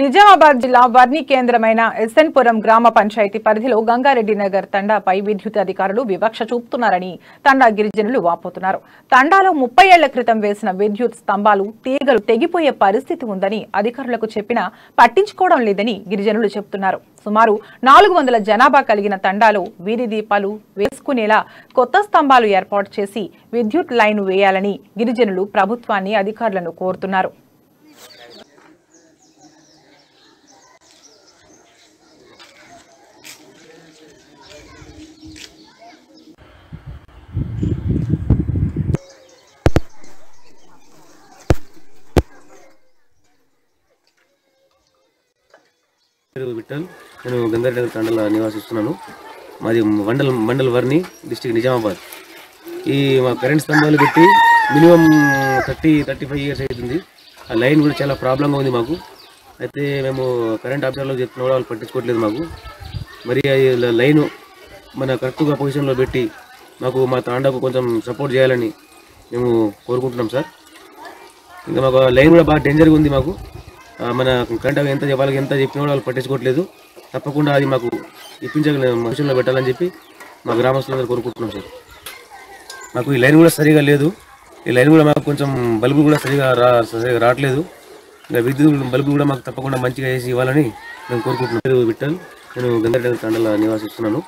నిజామాబాద్ జిల్లా వర్ణి కేంద్రమైన ఎస్ఎన్పురం గ్రామ పంచాయతీ పరిధిలో గంగారెడ్డి నగర్ తండాపై విద్యుత్ అధికారులు వివక్ష చూపుతున్నారని తండా గిరిజనులు వాపోతున్నారు. తండాలో 30 ఏళ్ల క్రితం వేసిన విద్యుత్ స్తంభాలు తీగలు తెగిపోయే పరిస్థితి ఉందని అధికారులకు చెప్పినా పట్టించుకోవడం లేదని గిరిజనులు చెబుతున్నారు. సుమారు 400 జనాభా కలిగిన తండాలో వీధి దీపాలు వేసుకునేలా కొత్త స్తంభాలు ఏర్పాటు చేసి విద్యుత్ లైన్ వేయాలని గిరిజనులు ప్రభుత్వాన్ని అధికారులను కోరుతున్నారు. విఠల్, నేను గంగారెడ్డి నగర్ తండాలో నివాసిస్తున్నాను. మాది మండల్ వర్ణి, డిస్ట్రిక్ట్ నిజామాబాద్. ఈ మా కరెంట్ స్తంభాలు పెట్టి మినిమం 35 ఇయర్స్ అవుతుంది. ఆ లైన్ కూడా చాలా ప్రాబ్లంగా ఉంది మాకు. అయితే మేము కరెంట్ ఆఫీసర్లో చెప్తున్నా కూడా వాళ్ళు పట్టించుకోవట్లేదు మాకు. మరి లైన్ మన కరెక్ట్గా పొజిషన్లో పెట్టి మాకు మా తాండాకు కొంచెం సపోర్ట్ చేయాలని మేము కోరుకుంటున్నాం సార్. ఇంకా మాకు లైన్ కూడా బాగా డేంజర్గా ఉంది. మాకు మన కరెంట్ వాళ్ళకి ఎంత చెప్పినా కూడా వాళ్ళు పట్టించుకోవట్లేదు. తప్పకుండా అది మాకు ఇప్పించగల మనుషుల్లో పెట్టాలని చెప్పి మా గ్రామస్తులందరూ కోరుకుంటున్నాం సార్. మాకు ఈ లైన్ కూడా సరిగా లేదు. ఈ లైన్ కూడా మాకు కొంచెం బల్బులు కూడా సరిగా రావట్లేదు. ఇంకా విద్యుత్ బల్బులు కూడా మాకు తప్పకుండా మంచిగా వేసి ఇవ్వాలని మేము కోరుకుంటున్నాం. విఠల్, నేను గంగారెడ్డి నగర్ తండాలో నివాసిస్తున్నాను.